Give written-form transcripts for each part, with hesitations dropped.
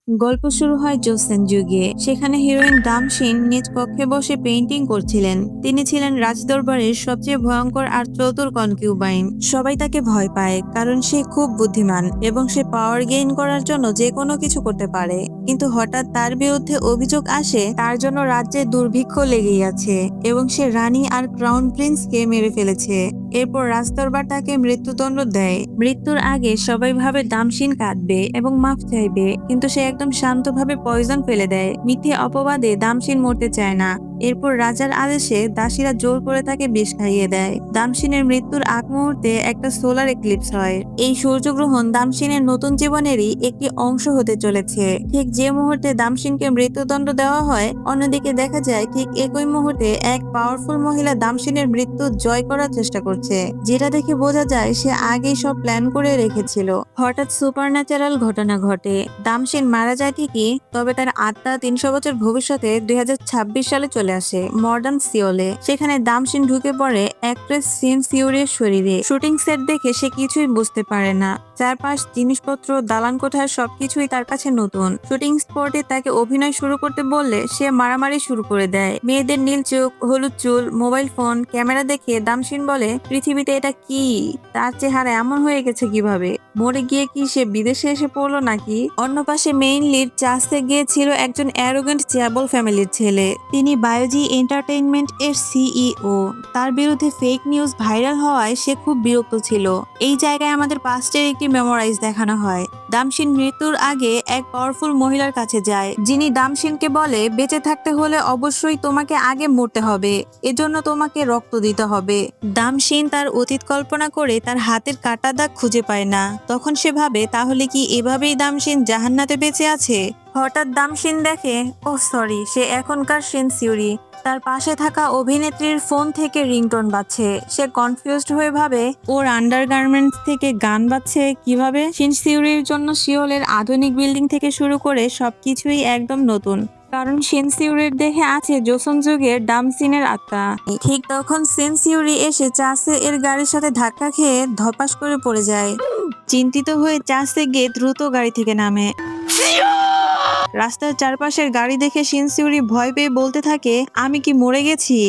গল্প শুরু হয় জোসেন যুগে। সেখানে হিরোইন দামশিন নিজ কক্ষে বসে পেইন্টিং করছিলেন। তিনি ছিলেন রাজদরবারের সবচেয়ে ভয়ঙ্কর আর চতুর কনকিউবাইন। সবাই তাকে ভয় পায় কারণ সে খুব বুদ্ধিমান এবং সে পাওয়ার গেইন করার জন্য যে কোনো কিছু করতে পারে। কিন্তু হঠাৎ তার বিরুদ্ধে অভিযোগ আসে তার জন্য রাজ্যে দুর্ভিক্ষ লেগেই আছে এবং সে রানী আর ক্রাউন প্রিন্সকে মেরে ফেলেছে। এরপর রাজদরবার তাকে মৃত্যুদণ্ড দেয়। মৃত্যুর আগে সবাই ভাবে দামশিন কাঁদবে এবং মাফ চাইবে, কিন্তু সে একদম শান্তভাবে পয়জন ফেলে দেয়। মিথ্যে অপবাদে দামশিন মরতে চায় না। এরপর রাজার আদেশে দাসীরা জোর করে তাকে বিষ খাইয়ে দেয়। দামশিনের মৃত্যুর আগ মুহূর্তে একটা সোলার এক্লিপস হয়। এই সূর্যগ্রহণ দামশিনের নতুন জীবনেরই একটি অংশ হতে চলেছে। ঠিক যে মুহূর্তে দামশিনকে মৃত্যুদণ্ড দেওয়া হয়, অন্যদিকে দেখা যায় ঠিক একই মুহূর্তে এক পাওয়ারফুল মহিলা দামশিনের মৃত্যু জয় করার চেষ্টা করছে, যেটা দেখে বোঝা যায় সে আগেই সব প্ল্যান করে রেখেছিল। হঠাৎ সুপারন্যাচারাল ঘটনা ঘটে। দামশিন মারা যায় ঠিকই, তবে তার আত্মা 300 বছর ভবিষ্যতে 2026 সালে চলে আসে মডার্ন সিওলে। সেখানে দামশিন ঢুকে পড়ে অ্যাক্ট্রেস সিন সিউরির শরীরে। শুটিং সেট দেখে সে কিছুই বুঝতে পারে না। চারপাশ, জিনিসপত্র, দালান কোঠার সবকিছুই তার কাছে নতুন। শুটিং স্পটে তাকে অভিনয় শুরু করতে বললে সে মারামারি শুরু করে দেয়। মেয়েদের নীল চোখ, হলুদ চুল, মোবাইল ফোন, ক্যামেরা দেখে দামশিন বলে, পৃথিবীতে এটা কি? তার চেহারা এমন হয়ে গেছে কিভাবে? মরে গিয়ে কি সে বিদেশে এসে পড়লো নাকি? অন্য পাশে মেইন লিড চাষে গিয়েছিল একজন অ্যারোগেন্ট চ্যাবল ফ্যামিলির ছেলে। তিনি বায়োজি এন্টারটেইনমেন্ট এর সিইও। তার বিরুদ্ধে ফেক নিউজ ভাইরাল হওয়ায় সে খুব বিরক্ত ছিল। এই জায়গায় আমাদের পাস্টের একটি মেমোরাইজ দেখানো হয়। দামশিন মৃত্যুর আগে এক পাওয়ারফুল মহিলার কাছে যায়, যিনি দামশিনকে বলে, বেঁচে থাকতে হলে অবশ্যই তোমাকে আগে মরতে হবে, এজন্য তোমাকে রক্ত দিতে হবে। দামশিন তার অতীত কল্পনা করে তার হাতের কাটা দাগ খুঁজে পায় না। তখন সে ভাবে, তাহলে কি এভাবেই দামশিন জাহান্নাতে বেঁচে আছে? হঠাৎ দামশিন দেখে, ও সরি, সে এখনকার সিন সিউরি। তার পাশে থাকা অভিনেত্রীর ফোন থেকে রিংটোন বাজছে। সে কনফিউজড হয়ে ভাবে, ওর আন্ডারগার্মেন্টস থেকে গান বাজছে কিভাবে? সিন সিউরির জন্য সিওলের আধুনিক বিল্ডিং থেকে শুরু করে সবকিছুই একদম নতুন, কারণ সিন সিউরির দেহে আছে জোসন যুগের দামশিনের আত্মা। ঠিক তখন সিন সিউরি এসে চাষে এর গাড়ির সাথে ধাক্কা খেয়ে ধপাস করে পড়ে যায়। চিন্তিত হয়ে চাষে গিয়ে দ্রুত গাড়ি থেকে নামে। রাস্তার চারপাশের গাড়ি দেখে সিন সিউরি ভয় পেয়ে বলতে থাকে, আমি কি মরে গেছি?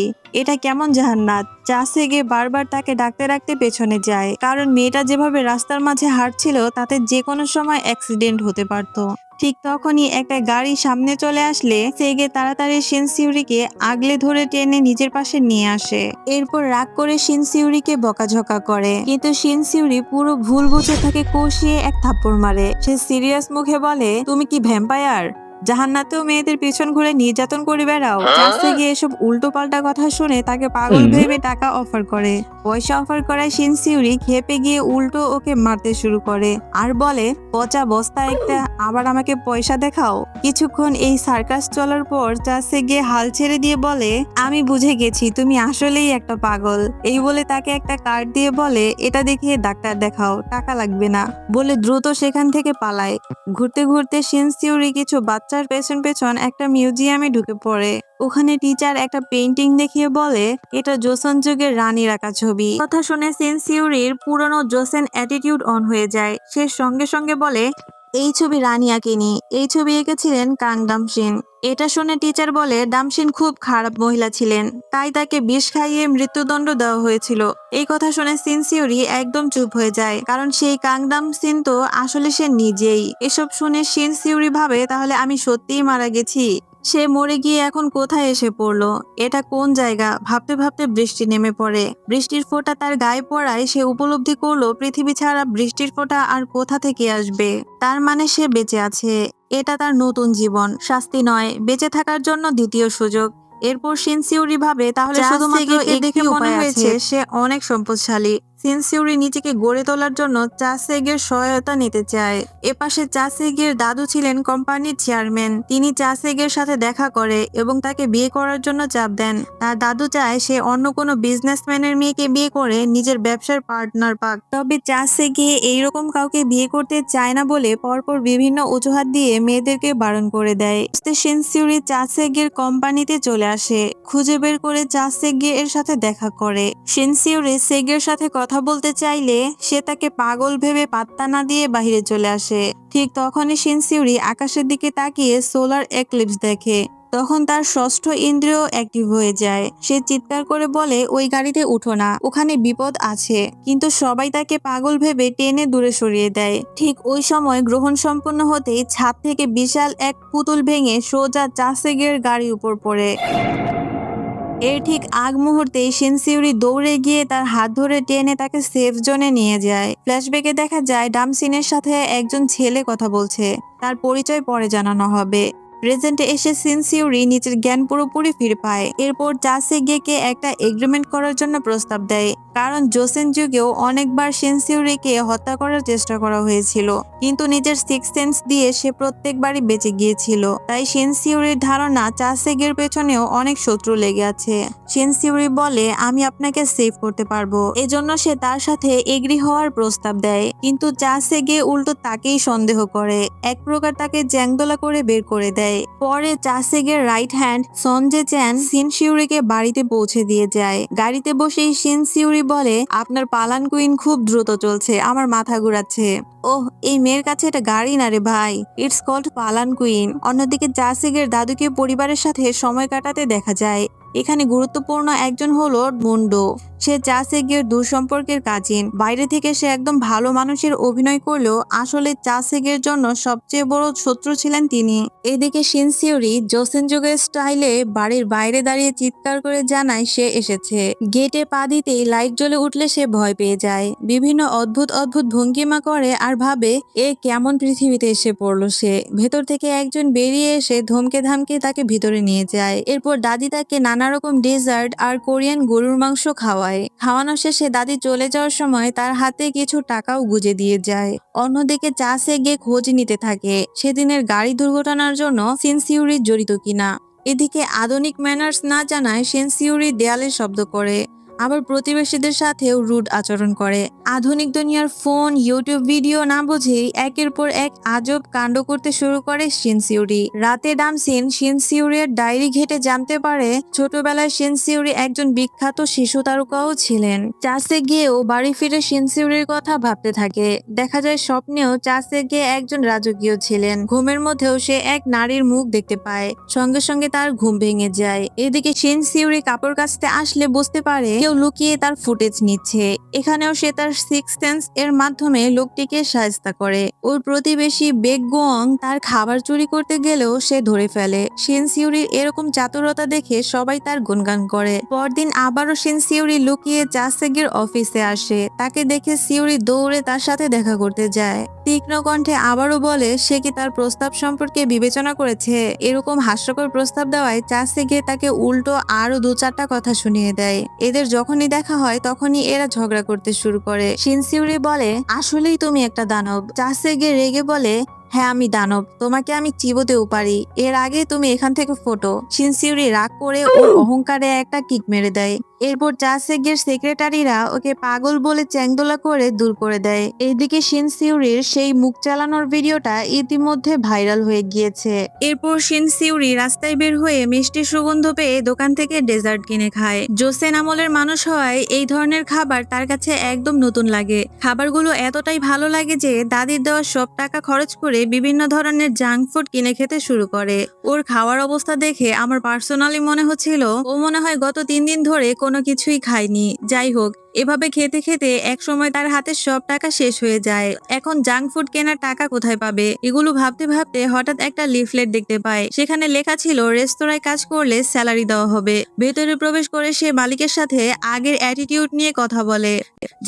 এটা কেমন জাহান্নাত? চাষে গিয়ে বারবার তাকে ডাকতে ডাকতে পেছনে যায়, কারণ মেয়েটা যেভাবে রাস্তার মাঝে হাঁটছিল তাতে যে কোনো সময় অ্যাক্সিডেন্ট হতে পারত। ঠিক তখনই একটা গাড়ি সামনে চলে আসলে সেগে তাড়াতাড়ি সিন সিউরিকে আগলে ধরে টেনে নিজের পাশে নিয়ে আসে। এরপর রাগ করে সিন সিউরিকে বকাঝকা করে, কিন্তু সিন সিউরি পুরো ভুল বুঝে তাকে কষিয়ে এক থাপ্পড় মারে। সে সিরিয়াস মুখে বলে, তুমি কি ভ্যাম্পায়ার? জাহান্নাতেও মেয়েদের পিছন ঘুরে নির্যাতন করে বেড়াও? চাষে গিয়ে এসব উল্টো পাল্টা কথা শুনে তাকে পাগল ভেবে টাকা অফার করে। পয়সা অফার করায় সিন সিউরি খেপে গিয়ে উল্টো ওকে মারতে শুরু করে আর বলে, পচা বস্তা একটা, আবার আমাকে পয়সা দেখাও। কিছুক্ষণ এই সার্কাস চলার পর চাষে গিয়ে হাল ছেড়ে দিয়ে বলে, আমি বুঝে গেছি তুমি আসলেই একটা পাগল। এই বলে তাকে একটা কার্ড দিয়ে বলে, এটা দেখে ডাক্তার দেখাও, টাকা লাগবে না, বলে দ্রুত সেখান থেকে পালায়। ঘুরতে ঘুরতে সিন সিউরি কিছু বাচ্চার পেছন পেছন একটা মিউজিয়ামে ঢুকে পড়ে। ওখানে টিচার একটা পেইন্টিং দেখিয়ে বলে, এটা জোসন যুগের রানীর আঁকা ছবি। কথা শুনে সিন সিউরির পুরনো জোসেন অ্যাটিটিউড অন হয়ে যায়। সে সঙ্গে সঙ্গে বলে, এই ছবি রানী আঁকেনি, এই ছবি এঁকেছিলেন কাং দামশিন। এটা শুনে টিচার বলে, দামশিন খুব খারাপ মহিলা ছিলেন, তাই তাকে বিষ খাইয়ে মৃত্যুদণ্ড দেওয়া হয়েছিল। এই কথা শুনে সিন সিউরি একদম চুপ হয়ে যায়, কারণ সেই কাং দামশিন তো আসলে সে নিজেই। এসব শুনে সিন সিউরি ভাবে, তাহলে আমি সত্যিই মারা গেছি। সে মরে গিয়ে এখন কোথায় এসে পড়লো? এটা কোন জায়গা? ভাবতে ভাবতে বৃষ্টি নেমে পড়ে। বৃষ্টির ফোঁটা তার গায়ে পড়ায় সে উপলব্ধি করলো পৃথিবী ছাড়া বৃষ্টির ফোঁটা আর কোথা থেকে আসবে। তার মানে সে বেঁচে আছে। এটা তার নতুন জীবন, শাস্তি নয়, বেঁচে থাকার জন্য দ্বিতীয় সুযোগ। এরপর সিন সিউরি ভাবে, তাহলে শুধুমাত্র একে দেখে মনে হয়েছে সে অনেক সম্পদশালী। সিন সিউরি নিজেকে গড়ে তোলার জন্য চাসেগের সহায়তা নিতে চায়। এপাশে চাসেগের দাদু ছিলেন কোম্পানির চেয়ারম্যান। তিনি চাসেগের সাথে দেখা করে এবং তাকে বিয়ে করার জন্য চাপ দেন। তার দাদু চায় সে অন্য কোনো বিজনেসম্যানের মেয়েকে বিয়ে করে নিজের ব্যবসার পার্টনার পাক। তবে চাসেগে এইরকম কাউকে বিয়ে করতে চায় না বলে পরপর বিভিন্ন অজুহাত দিয়ে মেয়েদেরকে বারণ করে দেয়। সিন সিউরি চাসেগের কোম্পানিতে চলে আসে। খুঁজে বের করে চাসেগে এর সাথে দেখা করে। সিন সিউরি সেগের সাথে কথা কথা বলতে চাইলে সে তাকে পাগল ভেবে পাত্তা না দিয়ে বাহিরে চলে আসে। ঠিক তখনই শিনসিউরি আকাশের দিকে তাকিয়ে সোলার এক্লিপস দেখে। তখন তার ষষ্ঠ ইন্দ্রিয় অ্যাক্টিভ হয়ে যায়। সে চিৎকার করে বলে, ওই গাড়িতে উঠো না, ওখানে বিপদ আছে। কিন্তু সবাই তাকে পাগল ভেবে টেনে দূরে সরিয়ে দেয়। ঠিক ওই সময় গ্রহণ সম্পন্ন হতেই ছাদ থেকে বিশাল এক পুতুল ভেঙে সোজা চাসেগের গাড়ির উপর পড়ে। এর ঠিক আগ মুহূর্তেই শিনসিউরি দৌড়ে গিয়ে তার হাত ধরে টেনে তাকে সেফ জোনে নিয়ে যায়। ফ্ল্যাশব্যাকে দেখা যায় ডামসিনের সাথে একজন ছেলে কথা বলছে। তার পরিচয় পরে জানানো হবে। প্রেজেন্টে এসে শিনসিউরি নিজের জ্ঞান পুরোপুরি ফিরে পায়। এরপর চাসেগেকে একটা এগ্রিমেন্ট করার জন্য প্রস্তাব দেয়, কারণ জোসেন যুগেও অনেকবার শিনসিউরিকে হত্যা করার চেষ্টা করা হয়েছিল, কিন্তু নিজের সিক্স সেন্স দিয়ে সে প্রত্যেকবারই বেঁচে গিয়েছিল। তাই শিনসিউরির ধারণা চাসেগের পেছনেও অনেক শত্রু লেগে আছে। শিনসিউরি বলে, আমি আপনাকে সেভ করতে পারবো। এজন্য সে তার সাথে এগ্রি হওয়ার প্রস্তাব দেয়, কিন্তু চাসেগে উল্টো তাকেই সন্দেহ করে। এক প্রকার তাকে জ্যাংদোলা করে বের করে দেয়। পরে চাসেগের রাইট হ্যান্ড সঞ্জে চ্যান শিনসিউরিকে বাড়িতে পৌঁছে দিয়ে যায়। গাড়িতে বসেই শিনসিউরি বলে, আপনার পালান কুইন খুব দ্রুত চলছে, আমার মাথা ঘুরাচ্ছে। ওহ, এই মেয়ের কাছে এটা গাড়ি না রে ভাই, ইটস কল্ড পালান কুইন। অন্যদিকে চাসেগের দাদুকে পরিবারের সাথে সময় কাটাতে দেখা যায়। এখানে গুরুত্বপূর্ণ একজন হলো মুন্ডো। সে চাসেগের দূর সম্পর্কের কাজিন। বাইরে থেকে সে একদম ভালো মানুষের অভিনয় করলেও আসলে চাসেগের জন্য সবচেয়ে বড় শত্রু ছিলেন তিনি। এদিকে শিনসিউরি জোসেন যুগের স্টাইলে বাড়ির বাইরে দাঁড়িয়ে চিৎকার করে জানায় সে এসেছে। গেটে পা দিতেই লাইট জ্বলে উঠলে সে ভয় পেয়ে যায়। বিভিন্ন অদ্ভুত অদ্ভুত ভঙ্গিমা করে আর ভাবে এ কেমন পৃথিবীতে এসে পড়লো সে। ভেতর থেকে একজন বেরিয়ে এসে ধমকে ধামকে তাকে ভিতরে নিয়ে যায়। এরপর দাদি তাকে নানা রকম ডেজার্ট আর কোরিয়ান গরুর মাংস খাওয়ানো শেষে দাদি চলে যাওয়ার সময় তার হাতে কিছু টাকাও গুজে দিয়ে যায়। অন্যদিকে চাসেগে খোঁজ নিতে থাকে সেদিনের গাড়ি দুর্ঘটনার জন্য শিনসিউরি জড়িত কিনা। এদিকে আধুনিক ম্যানার্স না জানায় শিনসিউরি দেয়ালে শব্দ করে, আবার প্রতিবেশীদের সাথেও রুড আচরণ করে। আধুনিক দুনিয়ার ফোন, ইউটিউব ভিডিও না বুঝেই একের পর এক আজব কাণ্ড করতে শুরু করে শিনসিউরি। রাতে ডামসিন শিনসিউরির ডায়েরি ঘেটে জানতে পারে ছোটবেলায় শিনসিউরি একজন বিখ্যাত শিশু তারকাও ছিলেন। চাষে গিয়েও বাড়ি ফিরে শিনসিউরির কথা ভাবতে থাকে। দেখা যায় স্বপ্নেও চাষে গিয়ে একজন রাজকীয় ছিলেন। ঘুমের মধ্যেও সে এক নারীর মুখ দেখতে পায়। সঙ্গে সঙ্গে তার ঘুম ভেঙে যায়। এদিকে শিনসিউরি কাপড় কাচতে আসলে বুঝতে পারে কেউ লুকিয়ে তার ফুটেজ নিচ্ছে। এখানেও সে তার সিক্স সেন্স এর মাধ্যমে লোকটিকে সাহায্য করে। ওর প্রতিবেশী বেগগোয়ং তার খাবার চুরি করতে গেলেও সে ধরে ফেলে। শিনসিউরির এরকম চাতুরতা দেখে সবাই তার গুণগান করে। পরদিন আবারও শিনসিউরি লুকিয়ে চাসেগের অফিসে আসে। তাকে দেখে সিউরি দৌড়ে তার সাথে দেখা করতে যায়। তীক্ষ্ণ কণ্ঠে আবারও বলে সে কি তার প্রস্তাব সম্পর্কে বিবেচনা করেছে। এরকম হাস্যকর প্রস্তাব দেওয়ায় চাসেগে তাকে উল্টো আরো দু চারটা কথা শুনিয়ে দেয়। এদের যখনই দেখা হয় তখনই এরা ঝগড়া করতে শুরু করে। শিনসিউরি বলে, আসলেই তুমি একটা দানব। চাসেগে রেগে বলে, হ্যাঁ আমি দানব, তোমাকে আমি চিবোতেও পারি, এর আগে তুমি এখান থেকে ফোটো। শিনসিউরি রাগ করে ওর অহংকারে একটা কিক মেরে দেয়। এরপর চাসেগের সেক্রেটারিরা ওকে পাগল বলে চ্যাংদোলা করে দূর করে দেয়। এইদিকে শিনসিউরির সেই মুখ চালানোর ভিডিওটা ইতিমধ্যে ভাইরাল হয়ে গিয়েছে। এরপর শিনসিউরি রাস্তায় বের হয়ে মিষ্টি সুগন্ধ পেয়ে দোকান থেকে ডেজার্ট কিনে খায়। জোসেন আমলের মানুষ হওয়ায় এই ধরনের খাবার তার কাছে একদম নতুন লাগে। খাবারগুলো এতটাই ভালো লাগে যে দাদির দেওয়া সব টাকা খরচ করে বিভিন্ন ধরনের জাঙ্ক ফুড কিনে খেতে শুরু করে। ওর খাওয়ার অবস্থা দেখে আমার পার্সোনালি মনে হচ্ছিল ও মনে হয় গত 3 দিন ধরে কোনো কিছুই খায়নি। যাই হোক, এভাবে খেতে খেতে এক সময় তার হাতে সব টাকা শেষ হয়ে যায়। এখন জাঙ্ক ফুড কেনার টাকা কোথায় পাবে, এগুলো ভাবতে ভাবতে হঠাৎ একটা লিফলেট দেখতে পায়। সেখানে লেখা ছিল রেস্তোরাঁয় কাজ করলে স্যালারি দেওয়া হবে। ভেতরে প্রবেশ করে সে মালিকের সাথে আগের অ্যাটিটিউড নিয়ে কথা বলে,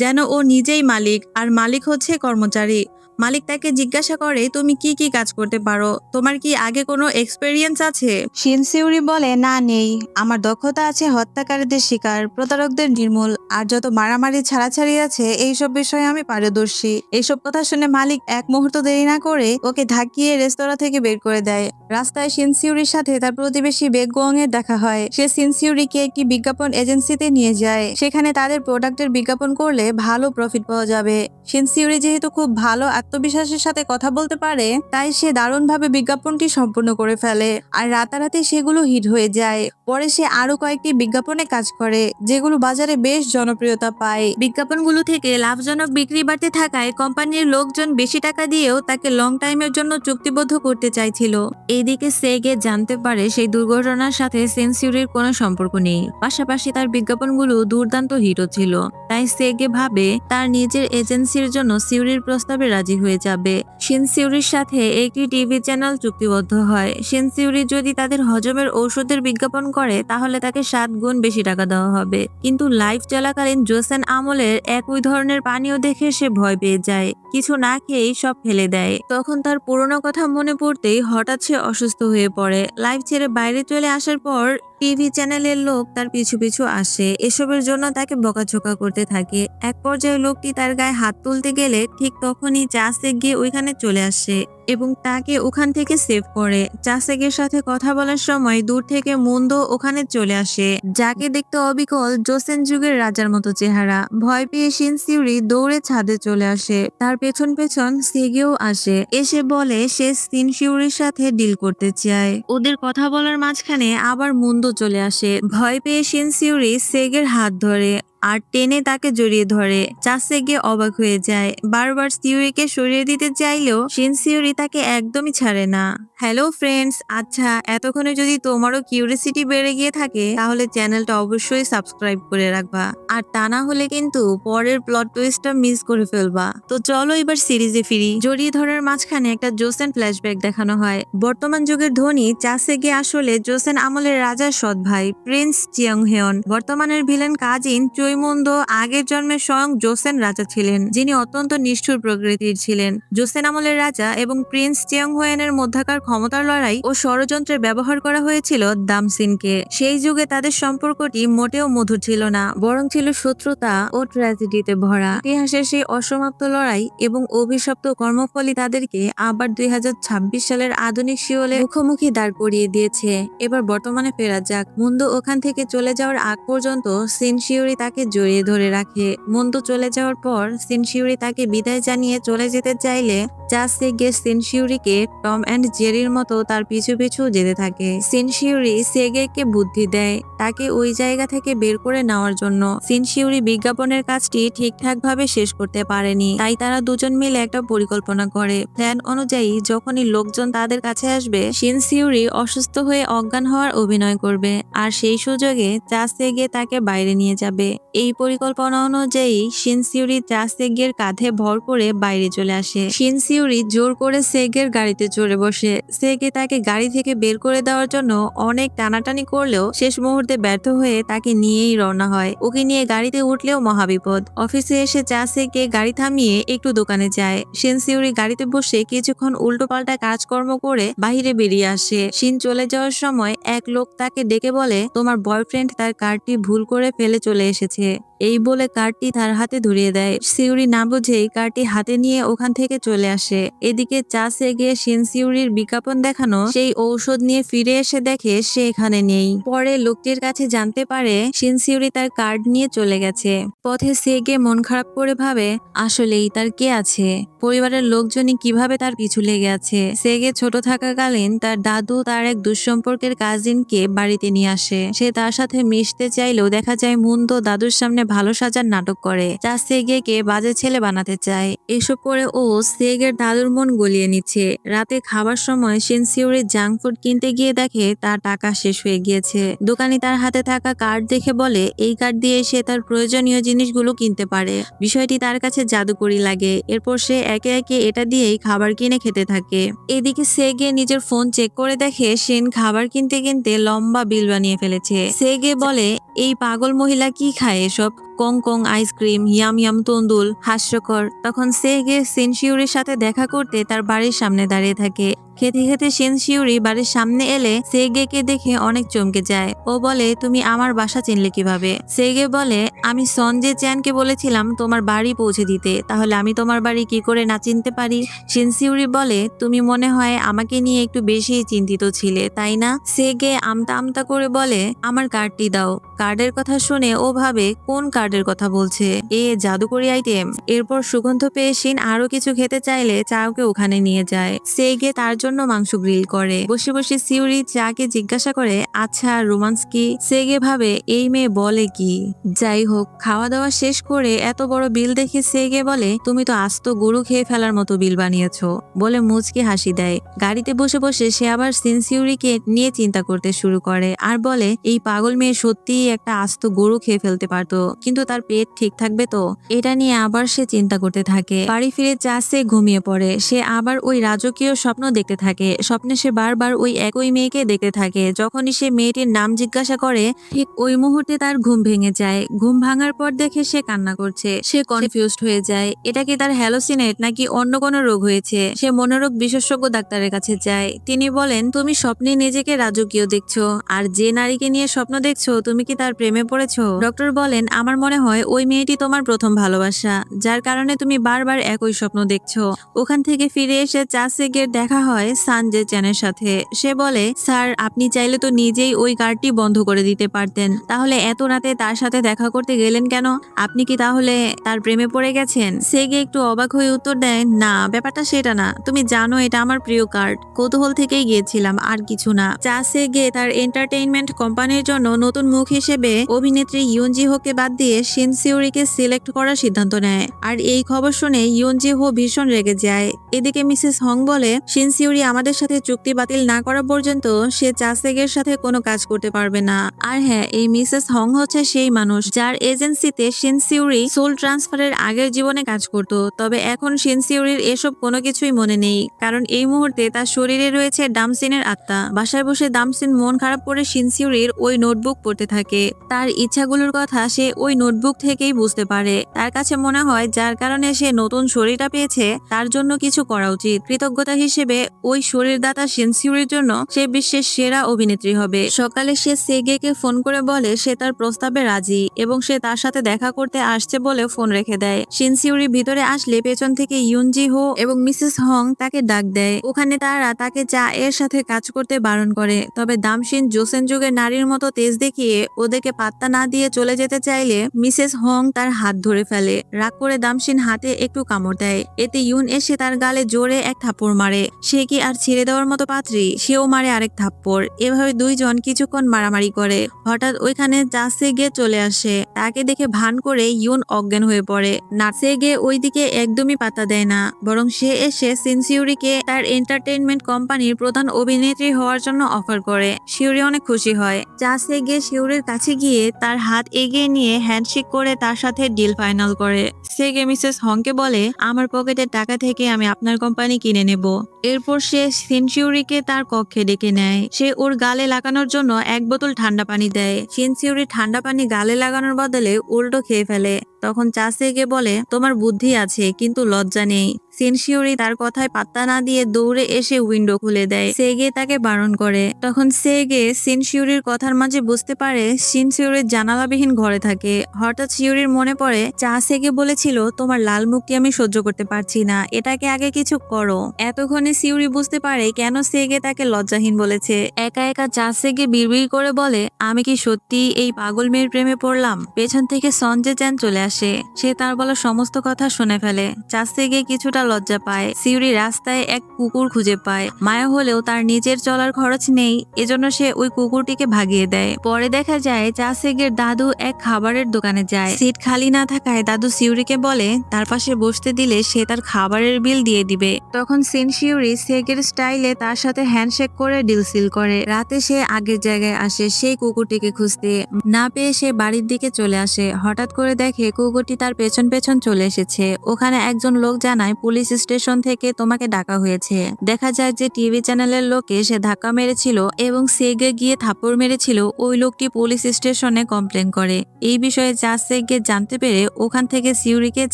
যেন ও নিজেই মালিক আর মালিক হচ্ছে কর্মচারী। মালিক তাকে জিজ্ঞাসা করে, তুমি কি কি কাজ করতে পারো, তোমার কি আগে কোনো এক্সপেরিয়েন্স আছে? শিনসিউরি বলে, না নেই, আমার দক্ষতা আছে হত্যাকারীদের শিকার, প্রতারকদের নির্মূল, আর যত মারামারি ছাড়াছাড়ি আছে এইসব বিষয়ে আমি পারদর্শী। এইসব কথা শুনে মালিক এক মুহূর্ত দেরি না করে ওকে ধাকিয়ে রেস্তোরাঁ থেকে বের করে দেয়। রাস্তায় শিনসিউরির সাথে তার প্রতিবেশী বেগগোয়ং এর দেখা হয়। সে শিনসিউরিকে একটি বিজ্ঞাপন এজেন্সিতে নিয়ে যায়। সেখানে তাদের প্রোডাক্টের বিজ্ঞাপন করলে ভালো প্রফিট পাওয়া যাবে। শিনসিউরি যেহেতু খুব ভালো আত্মবিশ্বাসের সাথে কথা বলতে পারে, তাই সে দারুণভাবে বিজ্ঞাপনটি সম্পূর্ণ করে ফেলে আর রাতারাতি সেগুলো হিট হয়ে যায়। পরে সে আরো কয়েকটি বিজ্ঞাপনে কাজ করে, যেগুলো বাজারে বেশ জনপ্রিয়তা পায়। বিজ্ঞাপনগুলো থেকে লাভজনক বিক্রি বাড়তে থাকায় কোম্পানির লোকজন বেশি টাকা দিয়েও তাকে লং টাইমের জন্য চুক্তিবদ্ধ করতে চাইছিল। এইদিকে সেগে জানতে পারে সেই দুর্ঘটনার সাথে সেনসিউরির কোনো সম্পর্ক নেই, পাশাপাশি তার বিজ্ঞাপনগুলো দুর্দান্ত হিটও ছিল। তাই সেগে ভাবে তার নিজের এজেন্সির জন্য সিউরির প্রস্তাবে রাজি হয়ে যাবে। শিনসিউরির সাথে একটি টিভি চ্যানেল চুক্তিবদ্ধ হয়। শিনসিউরি যদি তাদের হজমের ঔষধের বিজ্ঞাপন করে তাহলে তাকে 7 গুণ বেশি টাকা দেওয়া হবে। কিন্তু লাইভ চলাকালীন জোসেন আমলের একই ধরনের পানীয় দেখে সে ভয় পেয়ে যায়, কিছু না খেয়েই সব ফেলে দেয়। তখন তার পুরনো কথা মনে পড়তেই হঠাৎ সে অসুস্থ হয়ে পড়ে। লাইভ ছেড়ে বাইরে চলে আসার পর টিভি চ্যানেলের লোক তার পিছু পিছু আসে, এসবের জন্য তাকে বকাঝকা করতে থাকে। এক পর্যায়ে লোকটি তার গায়ে হাত তুলতে গেলে ঠিক তখনই চাসেগ গিয়ে ওইখানে চলে আসে এবং তাকে ওখান থেকে সেভ করে। চাসেগের সাথে কথা বলার সময় দূর থেকে মুন্দো ওখানে চলে আসে, যাকে দেখতে অবিকল জোসেন যুগের রাজার মতো চেহারা। ভয় পেয়ে শিনসিউরি দৌড়ে ছাদে চলে আসে, তার পেছন পেছন সেগেও আসে, এসে বলে সে শিনসিউরির সাথে ডিল করতে চায়। ওদের কথা বলার মাঝখানে আবার মুন্দো চলে আসে। ভয় পেয়ে শিনসিউরি সেগের হাত ধরে আর টেনে তাকে জড়িয়ে ধরে। চাসেগে অবাক হয়ে যায়, বারবার সিউরিকে সরিয়ে দিতে চাইলেও শিনসিউরি তাকে একদমই ছাড়ে না। হ্যালো ফ্রেন্ডস, আচ্ছা এতক্ষণে যদি তোমারও কিউরিসিটি বেড়ে গিয়ে থাকে তাহলে চ্যানেলটা অবশ্যই সাবস্ক্রাইব করে রাখবা, আর তা না হলে কিন্তু পরের প্লট টুইস্টটা মিস করে ফেলবা। তো চলো এবার সিরিজে ফিরি। জড়িয়ে ধরার মাঝখানে একটা জোসেন ফ্ল্যাশব্যাক দেখানো হয়। বর্তমান যুগের ধনী চাসেগে আসলে জোসেন আমলের রাজার সৎ ভাই প্রিন্স চিয়ংহেয়ন। বর্তমানের ভিলেন কাজিন চৈমুন্দো আগের জন্মে স্বয়ং জোসেন রাজা ছিলেন, যিনি অত্যন্ত নিষ্ঠুর প্রকৃতির ছিলেন। জোসেন আমলের রাজা এবং প্রিন্স চিয়ংহেয়নের মধ্যকার ক্ষমতার লড়াই ও ষড়যন্ত্রের ব্যবহার করা হয়েছিল দামসিনকে। সেই যুগে তাদের সম্পর্কটি মোটেও মধুর ছিল না, বরং ছিল শত্রুতা ও ট্র্যাজেডিতে ভরা। ইতিহাসের সেই অসমাপ্ত লড়াই এবং অভিশপ্ত কর্মফলই তাদেরকে আবার 2026 সালের আধুনিক শিওলে মুখোমুখি দাঁড় করিয়ে দিয়েছে। এবার বর্তমানে ফেরা যাক। মুন্দো ওখান থেকে চলে যাওয়ার আগ পর্যন্ত শিনসিউরি তাকে জড়িয়ে ধরে রাখে। মুন্দো চলে যাওয়ার পর শিনসিউরি তাকে বিদায় জানিয়ে চলে যেতে চাইলে চাসেগে শিনসিউরিকে টম অ্যান্ড জেরির মতো তার পিছু পিছু যেতে থাকে। শিনসিউরি সেগেকে বুদ্ধি দেয় তাকে ওই জায়গা থেকে বের করে নেওয়ার জন্য। শিনসিউরি বিজ্ঞাপনের কাজটি ঠিকঠাক ভাবে শেষ করতে পারেনি, তাই তারা দুজন মিলে একটা পরিকল্পনা করে। প্ল্যান অনুযায়ী যখনই লোকজন তাদের কাছে আসবে, শিনসিউরি অসুস্থ হয়ে অজ্ঞান হওয়ার অভিনয় করবে, আর সেই সুযোগে চাসেগে তাকে বাইরে নিয়ে যাবে। এই পরিকল্পনা অনুযায়ী শিনসিউরি চাসেগের কাঁধে ভর করে বাইরে চলে আসে। শিনসিউরি জোর করে সেগের গাড়িতে চড়ে বসে। সেগে তাকে গাড়ি থেকে বের করে দেওয়ার জন্য অনেক টানাটানি করলেও শেষ মুহূর্তে ব্যর্থ হয়ে তাকে নিয়েই রওনা হয়। ওকে নিয়ে গাড়িতে উঠলেও মহাবিপদ। অফিসে এসে চাসেগে গাড়ি থামিয়ে একটু দোকানে যায়। শিনসিউরি গাড়িতে বসে কিছুক্ষণ উল্টোপাল্টা কাজকর্ম করে বাহিরে বেরিয়ে আসে। শিন চলে যাওয়ার সময় এক লোক তাকে ডেকে বলে, তোমার বয়ফ্রেন্ড তার কার্ডটি ভুল করে ফেলে চলে এসেছে। এই বলে কার্ডটি তার হাতে ধরিয়ে দেয়। সিউরি না বুঝেই কার্ডটি হাতে নিয়ে ওখান থেকে চলে আসে। এদিকে চাসেগে শিনসিউরির বিজ্ঞাপন দেখানো সেই ঔষধ নিয়ে ফিরে এসে দেখে সে এখানে নেই। পরে লোকটির কাছে জানতে পারে শিনসিউরি তার কার্ড নিয়ে চলে গেছে। পথে সেগে মন খারাপ করে ভাবে আসলেই তার কে আছে, পরিবারের লোকজনই কিভাবে তার পিছু লেগে আছে। সেগে ছোট থাকাকালীন তার দাদু তার এক দুঃসম্পর্কের কাজিনকে বাড়িতে নিয়ে আসে। সে তার সাথে মিশতে চাইলেও দেখা যায় মুন্দো দাদুর সামনে ভালো সাজার নাটক করে, যা সেগেকে বাজে ছেলে বানাতে চায়। এসব করে ও সেগের দাদুর মন গলিয়ে নিচ্ছে। রাতে খাবার সময় শিনসিউরি জাঙ্ক ফুড কিনতে গিয়ে দেখে তার টাকা শেষ হয়ে গিয়েছে। দোকানি তার হাতে থাকা কার্ড দেখে বলে এই কার্ড দিয়ে সে তার প্রয়োজনীয় জিনিসগুলো কিনতে পারে। বিষয়টি তার কাছে জাদুকরি লাগে। এরপর সে একে একে এটা দিয়েই খাবার কিনে খেতে থাকে। এদিকে সেগে নিজের ফোন চেক করে দেখে শিন খাবার কিনতে কিনতে লম্বা বিল বানিয়ে ফেলেছে। সেগে বলে এই পাগল মহিলা কি খায় এসব, কং কং আইসক্রিম, ইয়াম ইয়াম তন্দুল, হাস্যকর। তখন সেগে শিনসিউরির সাথে দেখা করতে তার বাড়ির সামনে দাঁড়িয়ে থাকে। খেতে খেতে শিনসিউরি বাড়ির সামনে এলে সেগেকে দেখে অনেক চমকে যায়। ও বলে তুমি আমার বাসা চিনলে কিভাবে? সেগে বলে আমি সঞ্জে চ্যানকে বলেছিলাম তোমার বাড়ি পৌঁছে দিতে, তাহলে আমি তোমার বাড়ি কি করে না চিনতে পারি? শিনসিউরি বলে তুমি মনে হয় আমাকে নিয়ে একটু বেশি চিন্তিত ছিলে, তাই না? সেগে আমতা আমতা করে বলে আমার কার্ডটি দাও। কার্ডের কথা শুনে ও ভাবে কোন কার্ড কার্ডের কথা বলছে, এ জাদুকরি আইটেম। এরপর সুগন্ধ পেয়ে শিন আরো কিছু খেতে চাইলে চাওকে ওখানে নিয়ে যায়। সেগে তার জন্য মাংস গ্রিল করে। বসে বসে সিউরি চাকে জিজ্ঞাসা করে, আচ্ছা রোমান্স কি? সেগে ভাবে এই মেয়ে বলে কি। যাই হোক, খাওয়া দাওয়া শেষ করে এত বড় বিল দেখে সেগে বলে, তুমি তো আস্ত গরু খেয়ে ফেলার মতো বিল বানিয়েছো, বলে মুচকি হাসি দেয়। গাড়িতে বসে বসে সে আবার সিনসিউরিকে নিয়ে চিন্তা করতে শুরু করে আর বলে, এই পাগল মেয়ে সত্যিই একটা আস্ত গরু খেয়ে ফেলতে পারতো, কিন্তু তার পেট ঠিক থাকবে তো? এটা নিয়ে আবার সে চিন্তা করতে থাকে। বাড়ি ফিরে চাষে ঘুমিয়ে পড়ে। সে আবার ওই রাজকীয় স্বপ্ন দেখতে থাকে। স্বপ্নে সে বারবার ওই একই মেয়েকে দেখতে থাকে। যখনই সে মেয়েটির নাম জিজ্ঞাসা করে, ঠিক ওই মুহূর্তে তার ঘুম ভেঙে যায়। ঘুম ভাঙার পর দেখে সে কান্না করছে। সে কনফিউজড হয়ে যায়, এটা কি তার হ্যালোসিনেট নাকি অন্য কোনো রোগ হয়েছে। সে মনোরোগ বিশেষজ্ঞ ডাক্তারের কাছে যায়। তিনি বলেন, তুমি স্বপ্নে নিজেকে রাজকীয় দেখছো, আর যে নারীকে নিয়ে স্বপ্ন দেখছো তুমি কি তার প্রেমে পড়েছো? ডক্টর বলেন, আমার মনে হয় ওই মেয়েটি তোমার প্রথম ভালোবাসা, যার কারণে তুমি বারবার একই স্বপ্ন দেখছো। ওখান থেকে ফিরে এসে চাষেগের দেখা হয় সানজে চ্যানের সাথে। সে বলে, স্যার আপনি চাইলে তো নিজেই ওই কার্ডটি বন্ধ করে দিতে পারতেন, তাহলে এত রাতে তার সাথে দেখা করতে গেলেন কেন? আপনি কি তাহলে তার প্রেমে পড়ে গেছেন? সেগে একটু অবাক হয়ে উত্তর দেয়, না ব্যাপারটা সেটা না, তুমি জানো এটা আমার প্রিয় কার্ড, কৌতূহল থেকেই গিয়েছিলাম, আর কিছু না। চাষেগে তার এন্টারটেইনমেন্ট কোম্পানির জন্য নতুন মুখ হিসেবে অভিনেত্রী ইউনজি হোকে বাদ দিয়ে শিনসিউরিকে সিলেক্ট করার সিদ্ধান্ত নেয়। আর এই খবর শুনে ইউনজি হো ভীষণ রেগে যায়। এদিকে মিসেস হং বলে, শিনসিউরি আমাদের সাথে চুক্তি বাতিল না করা পর্যন্ত সে চাসেগের সাথে কোনো কাজ করতে পারবে না। আর হ্যাঁ, এই মিসেস হং হচ্ছে সেই মানুষ যার এজেন্সিতে শিনসিউরি সোল ট্রান্সফারের আগের জীবনে কাজ করত। তবে এখন শিনসিউরির এসব কোনো কিছুই মনে নেই, কারণ এই মুহূর্তে তার শরীরে রয়েছে ডামসিনের আত্মা। বাসায় বসে ডামসিন মন খারাপ করে শিনসিউরির ওই নোটবুক পড়তে থাকে। তার ইচ্ছাগুলোর কথা সে ওই নোটবুক থেকেই বুঝতে পারে। তার কাছে মনে হয় যার কারণে সে নতুন শরীরটা পেয়েছে তার জন্য কিছু করা উচিত। কৃতজ্ঞতা হিসেবে ওই শরীরদাতা শিনসিউরির জন্য সে বিশ্বের সেরা অভিনেত্রী হবে। সকালে সে সেগেকে ফোন করে বলে সে তার প্রস্তাবে রাজি এবং সে তার সাথে দেখা করতে আসছে বলে ফোন রেখে দেয়। শিনসিউরি ভিতরে আসলে পেছন থেকে ইউনজি হো এবং মিসেস হং তাকে ডাক দেয়। ওখানে তারা তাকে চা এর সাথে কাজ করতে বারণ করে। তবে দামশিন জোসেন যুগের নারীর মতো তেজ দেখিয়ে ওদেরকে পাত্তা না দিয়ে চলে যেতে চাইলে মিসেস হং তার হাত ধরে ফেলে। রাগ করে দামশিন হাতে একটু কামড় দেয়। এতে ইউন এসে তার গালে জোরে এক থাপ্পড় মারে। সে কি আর ছেড়ে দেওয়ার মতো পাত্রী? সেও মারে আরেক থাপ্পড়। এভাবে দুইজন কিছুক্ষণ মারামারি করে। হঠাৎ ওইখানে চাসেগে চলে আসে। তাকে দেখে ভান করে ইউন অজ্ঞান হয়ে পড়ে। নাচেগে ওইদিকে একদমই পাত্তা দেয় না, বরং সে এসে সিনসিউরিকে তার এন্টারটেইনমেন্ট কোম্পানির প্রধান অভিনেত্রী হওয়ার জন্য অফার করে। শিউরি অনেক খুশি হয়। চাসেগে শিউরির কাছে গিয়ে তার হাত এগিয়ে নিয়ে হ্যান্ডশেক করে তার সাথে ডিল ফাইনাল করে। সেগে মিসেস হংকে বলে, আমার পকেটের টাকা থেকে আমি আপনার কোম্পানি কিনে নেব। এরপর সে সিনসিউরিকে তার কক্ষে ডেকে নেয়। সে ওর গালে লাগানোর জন্য এক বোতল ঠান্ডা পানি দেয়। সিনসিউরি ঠান্ডা পানি গালে লাগানোর বদলে উল্টো খেয়ে ফেলে। তখন চাসেগে বলে, তোমার বুদ্ধি আছে কিন্তু লজ্জা নেই। সিনসিউরি তার কথায় পাত্তা না দিয়ে দৌড়ে এসে উইন্ডো খুলে দেয়। সেগে তাকে বারণ করে। তখন সেগে সিনসিউরির কথার মাঝে বুঝতে পারে সিনসিউরির জানালাবিহীন ঘরে থাকে। হঠাৎ সিউরির মনে পড়ে চাসেগে বলেছিল, তোমার লাল মুখটি আমি সহ্য করতে পারছি না, এটাকে আগে কিছু করো। এতক্ষণে সিউরি বুঝতে পারে কেন সেগে তাকে লজ্জাহীন বলেছে। একা একা চাসেগে বিড়বিড় করে বলে, আমি কি সত্যি এই পাগল মেয়ের প্রেমে পড়লাম? পেছন থেকে সঞ্জে চ্যান চলে আসে। সে তার বলা সমস্ত কথা শুনে ফেলে। চাসেগে কিছুটা লজ্জা পায়। সিউরি রাস্তায় এক কুকুর খুঁজে পায়। মায়া হলেও তার নিজের চলার খরচ নেই, এজন্য সে ওই কুকুরটিকে ভাগিয়ে দেয়। পরে দেখা যায় চাসেগের দাদু এক খাবারের দোকানে যায়। সিট খালি না থাকায় দাদু সিউরিকে বলে তার পাশে বসতে দিলে সে তার খাবারের বিল দিয়ে দিবে। তখন সিনসিউরি সেগের স্টাইলে তার সাথে হ্যান্ডশেক করে ডিল সিল করে। রাতে সে আগের জায়গায় আসে সেই কুকুরটিকে খুঁজতে। না পেয়ে সে বাড়ির দিকে চলে আসে। হঠাৎ করে দেখে কুকুরটি তার পেছন পেছন চলে এসেছে। ওখানে একজন লোক জানায় পুলিশ স্টেশন থেকে তোমাকে ডাকা হয়েছে। দেখা যায় যে টিভি চ্যানেলের লোকে সে ধাক্কা মেরেছিল এবং সেগে গিয়ে থাপ্পড় মেরেছিল ওই লোকটি পুলিশ স্টেশনে কমপ্লেন করে। এই বিষয়ে চাসেগে জানতে পেরে ওখান থেকে সিউরিকে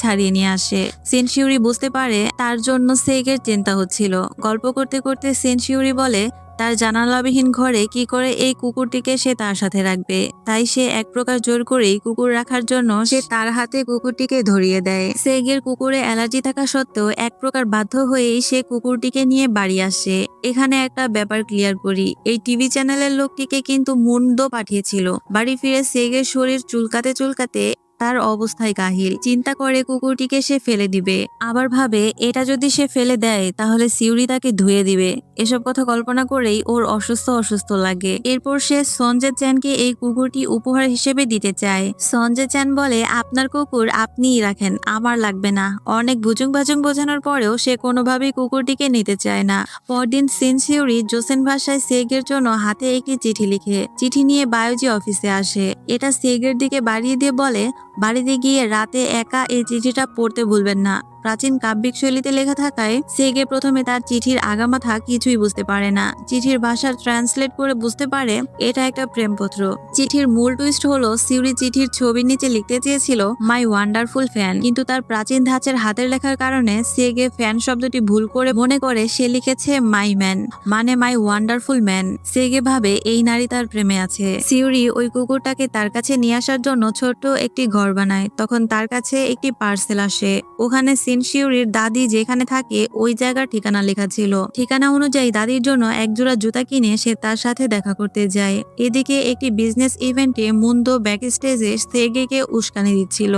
ছাড়িয়ে নিয়ে আসে। সিনসিউরি বুঝতে পারে তার জন্য সেগের চিন্তা হচ্ছিল। গল্প করতে করতে সিনসিউরি বলে তার জানালাবিহীন ঘরে কি করে এই কুকুরটিকে সে তার সাথে রাখবে। তাই সে এক প্রকার জোর করেই কুকুর রাখার জন্য সে তার হাতে কুকুরটিকে ধরিয়ে দেয়। সেগের কুকুরে অ্যালার্জি থাকা সত্ত্বেও এক প্রকার বাধ্য হয়েই সে কুকুরটিকে নিয়ে বাড়ি আসে। এখানে একটা ব্যাপার ক্লিয়ার করি, এই টিভি চ্যানেলের লোকটিকে কিন্তু মুন্ডো পাঠিয়েছিল। বাড়ি ফিরে সেগের শরীর চুলকাতে চুলকাতে তার অবস্থায় কাহিল। চিন্তা করে কুকুরটিকে সে ফেলে দিবে, আবার ভাবে এটা যদি সে ফেলে দেয় তাহলে সিউরি তাকে ধুয়ে দিবে। এসব কথা কল্পনা করেই ওর অসুস্থ অসুস্থ লাগে। এরপর সে সঞ্জয় চ্যানকে এই কুকুরটি উপহার হিসেবে দিতে চায়। সঞ্জয় চ্যান বলে, আপনার কুকুর আপনিই রাখেন, আমার লাগবে না। অনেক ভুজুং ভাজুং বোঝানোর পরেও সে কোনোভাবেই কুকুরটিকে নিতে চায় না। পরদিন সিন সিউরি জোসেন ভাষায় সেগের জন্য হাতে একটি চিঠি লিখে চিঠি নিয়ে বায়োজি অফিসে আসে। এটা সেগের দিকে বাড়িয়ে দিয়ে বলে, বাড়িতে গিয়ে রাতে একা এই চিঠিটা পড়তে ভুলবেন না। প্রাচীন কাব্যিক শৈলীতে লেখা থাকায় সেগে প্রথমে তার চিঠির আগামাথা কিছুই বুঝতে পারে না। চিঠির ভাষা ট্রান্সলেট করে বুঝতে পারে এটা একটা প্রেমপত্র। চিঠির মূল টুইস্ট হলো সিউরি চিঠির ছবির নিচে লিখতে চেয়েছিল মাই ওয়ান্ডারফুল ফ্যান, কিন্তু তার প্রাচীন ধাঁচের হাতের লেখার কারণে সেগে ফ্যান শব্দটি ভুল করে মনে করে সে লিখেছে মাই ম্যান, মানে মাই ওয়ান্ডারফুল ম্যান। সেগে ভাবে এই নারী তার প্রেমে আছে। সিউরি ওই কুকুরটাকে তার কাছে নিয়ে আসার জন্য ছোট্ট একটি ঘর বানায়। তখন তার কাছে একটি পার্সেল আসে। ওখানে সিউরির দাদি যেখানে থাকে ওই জায়গার ঠিকানা লেখা ছিল। ঠিকানা অনুযায়ী দাদির জন্য একজোড়া জুতা কিনে সে তার সাথে দেখা করতে যায়। এদিকে একটি বিজনেস ইভেন্টে মুন্দো ব্যাক স্টেজে সেগেকে উস্কানি দিচ্ছিল।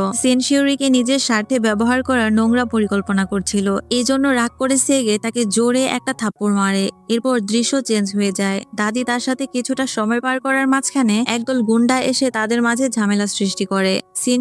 সিউরিকে নিজের স্বার্থে ব্যবহার করার নোংরা পরিকল্পনা করছিল। এজন্য রাগ করে সেগে তাকে জোরে একটা থাপ্পড় মারে। এরপর দৃশ্য চেঞ্জ হয়ে যায়। দাদি তার সাথে কিছুটা সময় পার করার মাঝখানে একদল গুন্ডা এসে তাদের মাঝে ঝামেলা সৃষ্টি করে।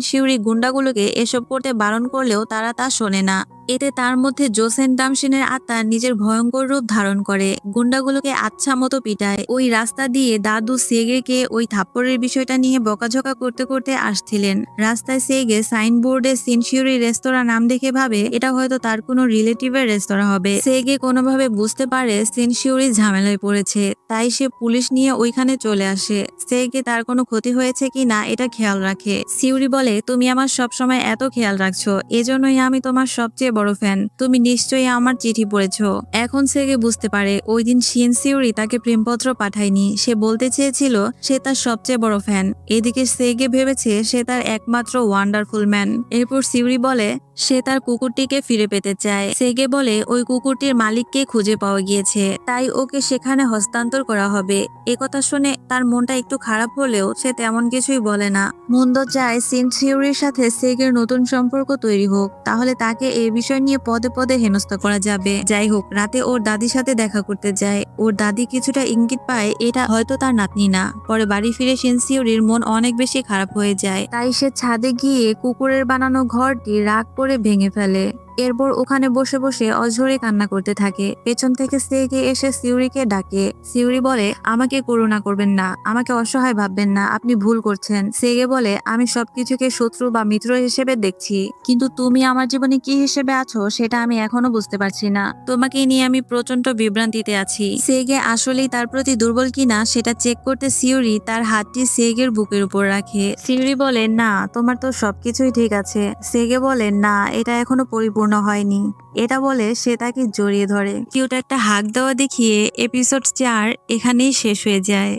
সিউরি গুন্ডাগুলোকে এসব করতে বারণ করলেও তারা তা শোনে না। এতে তার মধ্যে জোসেন ডামশিনের আত্মা নিজের ভয়ঙ্কর রূপ ধারণ করে, গুন্ডাগুলোকে আচ্ছা মতো পিটায়। ওই রাস্তা দিয়ে দাদু সেগেকে ওই থাপ্পড়ের বিষয়টা নিয়ে বকাঝকা করতে করতে আসছিলেন। রাস্তায় সেগে সাইনবোর্ডে সিউরি রেস্তোরাঁ নাম দেখে ভাবে এটা হয়তো তার কোনো রিলেটিভের রেস্তোরাঁ হবে। সেগে কোনোভাবে বুঝতে পারে সিউরি ঝামেলায় পড়েছে, তাই সে পুলিশ নিয়ে ওইখানে চলে আসে। সেগে তার কোনো ক্ষতি হয়েছে কিনা এটা খেয়াল রাখে। সিউরি বলে, তুমি আমার সবসময় এত খেয়াল রাখছো, এজন্যই আমি তোমার সবচেয়ে বড় ফ্যান। তুমি নিশ্চয়ই আমার চিঠি পড়েছো। এখন সেগে বুঝতে পারে ওই দিন সিউরি তাকে প্রেমপত্র পাঠায়নি। সে বলতে চেয়েছিল সে তার সবচেয়ে বড় ফ্যান। এদিকে সেগে ভেবেছে সে তার একমাত্র ওয়ান্ডারফুল ম্যান। এরপর সিউরি বলে সে তার কুকুরটিকে ফিরে পেতে চায়। সেগে বলে ওই কুকুরটির মালিককে খুঁজে পাওয়া গিয়েছে, তাই ওকে সেখানে হস্তান্তর করা হবে। একথা শুনে তার মনটা একটু খারাপ হলেও সে তেমন কিছুই বলে না। মুন্দো চায় সিউরির সাথে সেগের নতুন সম্পর্ক তৈরি হোক, তাহলে তাকে এই বিষয় নিয়ে পদে পদে হেনস্থা করা যাবে। যাই হোক, রাতে ওর দাদির সাথে দেখা করতে যায়। ওর দাদি কিছুটা ইঙ্গিত পায় এটা হয়তো তার নাতনি না। পরে বাড়ি ফিরে সিউরির মন অনেক বেশি খারাপ হয়ে যায়, তাই সে ছাদে গিয়ে কুকুরের বানানো ঘরটি রাগ করে ভেঙে ফেলে। এরপর ওখানে বসে বসে অঝরে কান্না করতে থাকে। পেছন থেকে সেগে এসে সিউরিকে ডাকে। সিউরি বলে, আমাকে করুণা করবেন না, আমাকে অসহায় ভাববেন না, আপনি ভুল করছেন। সেগে বলে, আমি সবকিছুকে শত্রু বা মিত্র হিসেবে দেখছি, কিন্তু তুমি আমার জীবনে কি হিসেবে আছো সেটা আমি এখনো বুঝতে পারছি না। তোমাকে নিয়ে আমি প্রচন্ড বিভ্রান্তিতে আছি। সেগে আসলেই তার প্রতি দুর্বল কিনা সেটা চেক করতে সিউরি তার হাতটি সেগের বুকের উপর রাখে। সিউরি বলে, না, তোমার তো সবকিছুই ঠিক আছে। সেগে বলে, না, এটা এখনো পরিপূর্ণ হয়নি। এটা বলে সে তাকে জড়িয়ে ধরে। কিউট একটা হাগ দেওয়া দেখিয়ে এপিসোড 4 এখানেই শেষ হয়ে যায়।